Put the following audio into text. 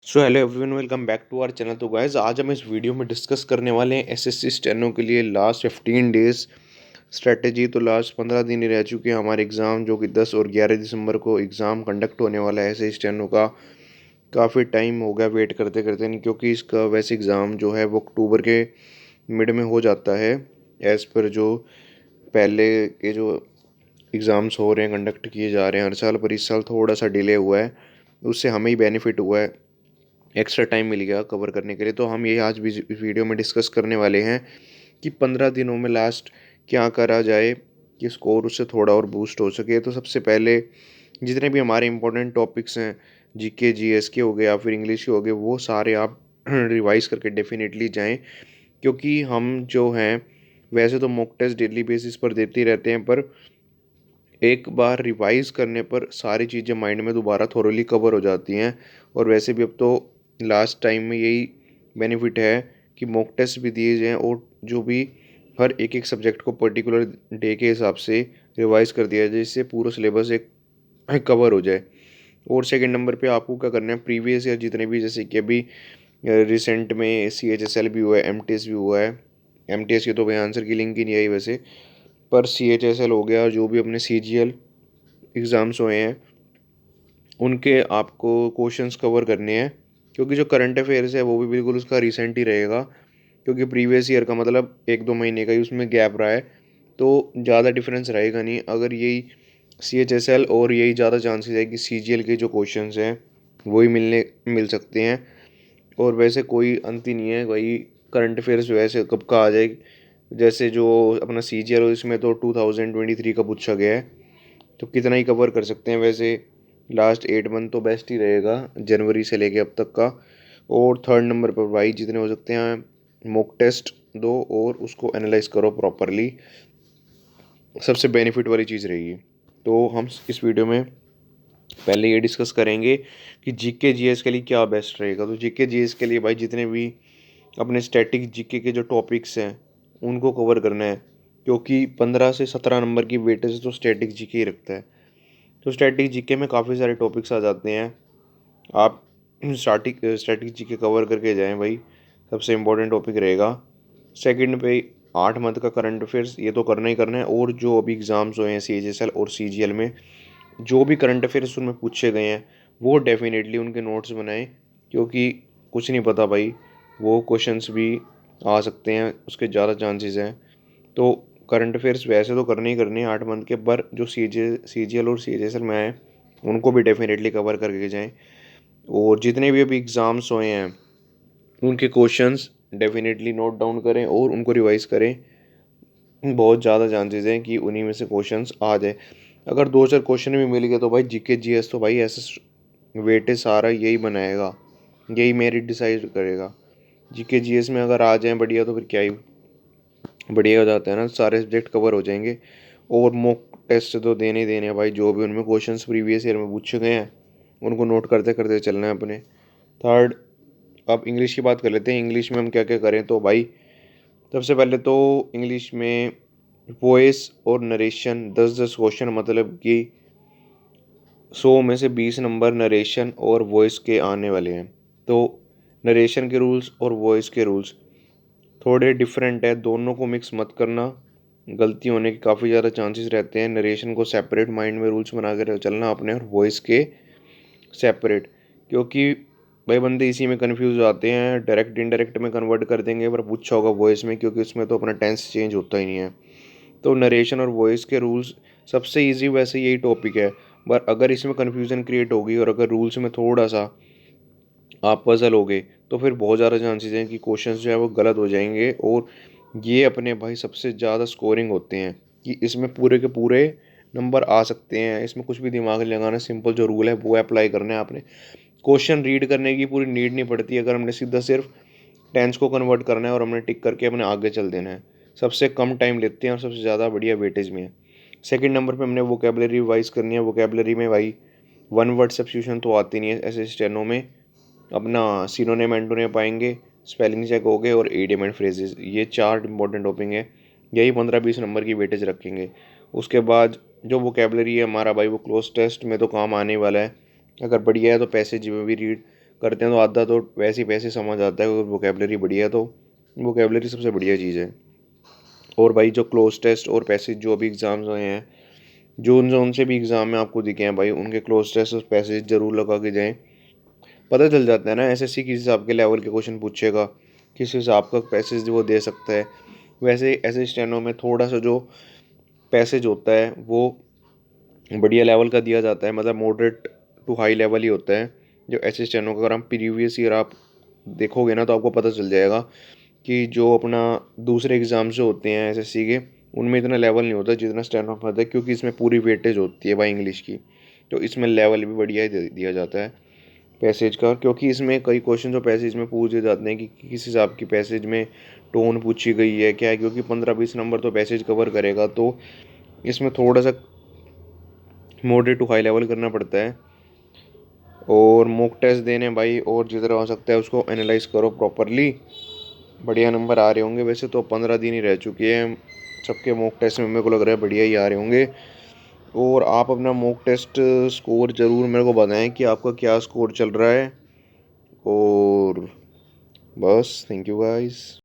So hello everyone, welcome back to our channel. तो guys, आज हम इस वीडियो में डिस्कस करने वाले हैं एसएससी स्टेनो के लिए लास्ट 15 डेज स्ट्रेटजी। तो लास्ट 15 दिन ही रह चुके हैं हमारे एग्ज़ाम, जो कि 10 और 11 दिसंबर को एग्ज़ाम कंडक्ट होने वाला है एसएससी स्टेनो का। काफ़ी टाइम हो गया वेट करते करते, नहीं क्योंकि इसका वैसे एग्ज़ाम जो है वो अक्टूबर के मिड में हो जाता है, एज़ पर जो पहले के जो एग्ज़ाम्स हो रहे हैं, कंडक्ट किए जा रहे हैं हर साल, पर इस साल थोड़ा सा डिले हुआ है। उससे हमें ही बेनिफिट हुआ है, एक्स्ट्रा टाइम मिल गया कवर करने के लिए। तो हम ये आज भी इस वीडियो में डिस्कस करने वाले हैं कि 15 दिनों में लास्ट क्या करा जाए कि स्कोर उससे थोड़ा और बूस्ट हो सके। तो सबसे पहले जितने भी हमारे इंपॉर्टेंट टॉपिक्स हैं, जीके जीएस के हो गए या फिर इंग्लिश के हो गए, वो सारे आप रिवाइज करके डेफिनेटली जाएं। क्योंकि हम जो हैं वैसे तो मॉक टेस्ट डेली बेसिस पर देते ही रहते हैं, पर एक बार रिवाइज करने पर सारी चीज़ें माइंड में दोबारा थोरोली कवर हो जाती हैं। और वैसे भी अब तो लास्ट टाइम में यही बेनिफिट है कि मॉक टेस्ट भी दिए जाएँ और जो भी हर एक एक सब्जेक्ट को पर्टिकुलर डे के हिसाब से रिवाइज कर दिया जाए, जिससे पूरा सिलेबस एक कवर हो जाए। और सेकंड नंबर पे आपको क्या करना है, प्रीवियस ईयर जितने भी, जैसे कि अभी रिसेंट में CHSL भी हुआ है, MTS भी हुआ है। MTS की तो भाई आंसर की लिंक ही नहीं आई वैसे, पर CHSL हो गया, जो भी अपने CGL एग्ज़ाम्स हुए हैं उनके आपको क्वेश्चंस कवर करने हैं। क्योंकि जो करंट अफेयर्स है वो भी बिल्कुल उसका रिसेंट ही रहेगा, क्योंकि प्रीवियस ईयर का मतलब 1-2 महीने का ही उसमें गैप रहा है, तो ज़्यादा डिफरेंस रहेगा नहीं। अगर यही CHSL और यही ज़्यादा चांसेस है कि CGL के जो क्वेश्चंस हैं वही मिल सकते हैं। और वैसे कोई अंत ही नहीं है, वही करंट अफेयर्स वैसे कब का आ जाए। जैसे जो अपना CGL हो, इसमें तो 2023 का पूछा गया है, तो कितना ही कवर कर सकते हैं। वैसे लास्ट 8 मंथ तो बेस्ट ही रहेगा, जनवरी से लेके अब तक का। और थर्ड नंबर पर भाई जितने हो सकते हैं मॉक टेस्ट दो और उसको एनालाइज करो प्रॉपरली, सबसे बेनिफिट वाली चीज़ रहेगी। तो हम इस वीडियो में पहले ये डिस्कस करेंगे कि जीके जीएस के लिए क्या बेस्ट रहेगा। तो जीके जीएस के लिए भाई जितने भी अपने स्टैटिक जीके के जो टॉपिक्स हैं उनको कवर करना है, क्योंकि 15 से 17 नंबर की वेटेज तो स्टैटिक जीके ही रखता है। तो स्टैटिक जीके में काफ़ी सारे टॉपिक्स आ जाते हैं। आप स्टैटिक जीके कवर करके जाएं भाई, सबसे इम्पोर्टेंट टॉपिक रहेगा। सेकंड पे 8 मंथ का करंट अफेयर्स, ये तो करना ही करना है। और जो अभी एग्ज़ाम्स हुए हैं CHSL और CGL में, जो भी करंट अफेयर्स उनमें पूछे गए हैं वो डेफिनेटली उनके नोट्स बनाएं, क्योंकि कुछ नहीं पता भाई, वो क्वेश्चंस भी आ सकते हैं, उसके ज़्यादा चांसेस हैं। तो करंट अफेयर्स वैसे तो करने ही करने हैं 8 मंथ के, पर जो CGL और CHSL में आए उनको भी डेफिनेटली कवर करके जाएं। और जितने भी अभी एग्ज़ाम्स हुए हैं उनके क्वेश्चंस डेफिनेटली नोट डाउन करें और उनको रिवाइज करें। बहुत ज़्यादा चांसेस हैं कि उन्हीं में से क्वेश्चंस आ जाए। अगर 2-4 क्वेश्चन भी मिल गए तो भाई जीके जीएस तो भाई ऐसे वेटेज सारा यही बनाएगा, यही मेरिट डिसाइड करेगा। जीके जीएस में अगर आ जाए बढ़िया, तो फिर क्या ही बढ़िया हो जाता है ना, सारे सब्जेक्ट कवर हो जाएंगे। और मॉक टेस्ट तो देने ही देने हैं भाई, जो भी उनमें क्वेश्चंस प्रीवियस ईयर में पूछे गए हैं उनको नोट करते करते चलना है अपने। थर्ड, अब इंग्लिश की बात कर लेते हैं। इंग्लिश में हम क्या क्या करें, तो भाई सबसे पहले तो इंग्लिश में वॉइस और नरेशन 10-10 क्वेश्चन, मतलब कि 100 में से 20 नंबर नरेशन और वॉइस के आने वाले हैं। तो नरेशन के रूल्स और वॉइस के रूल्स थोड़े डिफरेंट है, दोनों को मिक्स मत करना, गलती होने के काफ़ी ज़्यादा चांसेस रहते हैं। नरेशन को सेपरेट माइंड में रूल्स बना कर चलना अपने, और वॉइस के सेपरेट। क्योंकि भाई बंदे इसी में कंफ्यूज हो जाते हैं, डायरेक्ट इनडायरेक्ट में कन्वर्ट कर देंगे, पर पूछा होगा वॉइस में, क्योंकि उसमें तो अपना टेंस चेंज होता ही नहीं है। तो नरेशन और वॉइस के रूल्स सबसे इजी वैसे यही टॉपिक है, पर अगर इसमें कन्फ्यूज़न क्रिएट होगी और अगर रूल्स में थोड़ा सा आप पजल हो गए, तो फिर बहुत ज़्यादा चांसेस हैं कि क्वेश्चंस जो है वो गलत हो जाएंगे। और ये अपने भाई सबसे ज़्यादा स्कोरिंग होते हैं, कि इसमें पूरे के पूरे नंबर आ सकते हैं। इसमें कुछ भी दिमाग नहीं लगाना, सिंपल जो रूल है वो अप्लाई करना है आपने। क्वेश्चन रीड करने की पूरी नीड नहीं पड़ती, अगर हमने सीधा सिर्फ टेंस को कन्वर्ट करना है और हमने टिक करके अपने आगे चल देना है। सबसे कम टाइम लेते हैं और सबसे ज़्यादा बढ़िया वेटेज में है। सेकंड नंबर पे हमने वोकेबलरी रिवाइज करनी है। वोकेबलरी में भाई वन वर्ड सब्स्टिट्यूशन तो आती नहीं है ऐसे स्टेनो में, अपना सिनोनिम एंटोनिम पाएंगे, स्पेलिंग चेक हो गए और इडियम एंड फ्रेजेस, ये 4 इंपॉर्टेंट टॉपिक हैं। यही 15-20 नंबर की वेटेज रखेंगे। उसके बाद जो वोकेबलरी है हमारा भाई, वो क्लोज टेस्ट में तो काम आने वाला है। अगर बढ़िया है तो पैसेज में भी रीड करते हैं तो आधा तो वैसे ही वैसे समझ आता है। अगर वोकेबलरी बढ़िया है तो वोकेबलरी सबसे बढ़िया चीज़ है। और भाई जो क्लोज टेस्ट और पैसेज जो अभी एग्ज़ाम्स हुए हैं, जो उन से भी एग्ज़ाम में आपको दिखे हैं भाई, उनके क्लोज टेस्ट और पैसेज ज़रूर लगा के जाएँ। पता चल जाता है ना एसएससी किस हिसाब के लेवल के क्वेश्चन पूछेगा, किस हिसाब का पैसेज वो दे सकता है। वैसे ऐसे स्टेनो में थोड़ा सा जो पैसेज होता है वो बढ़िया लेवल का दिया जाता है, मतलब मॉडरेट टू हाई लेवल ही होता है। जो ऐसे स्टेनो का अगर हम प्रीवियस ईयर आप देखोगे ना तो आपको पता चल जाएगा कि जो अपना दूसरे एग्ज़ाम जो होते हैं एसएससी के, उनमें इतना लेवल नहीं होता जितना स्टेनो में होता है, क्योंकि इसमें पूरी वेटेज होती है भाई इंग्लिश की। तो इसमें लेवल भी बढ़िया ही दिया जाता है पैसेज का, क्योंकि इसमें कई क्वेश्चन जो पैसेज में पूछे जाते हैं कि किस हिसाब की पैसेज में टोन पूछी गई है क्या है, क्योंकि 15-20 नंबर तो पैसेज कवर करेगा। तो इसमें थोड़ा सा मॉडरेट टू हाई लेवल करना पड़ता है। और मॉक टेस्ट देने भाई, और जितना हो सकता है उसको एनालाइज करो प्रॉपरली। बढ़िया नंबर आ रहे होंगे, वैसे तो 15 दिन ही रह चुके हैं, सबके मॉक टेस्ट में मेरे को लग रहा है बढ़िया ही आ रहे होंगे। और आप अपना मॉक टेस्ट स्कोर ज़रूर मेरे को बताएं कि आपका क्या स्कोर चल रहा है। और बस, थैंक यू गाइस।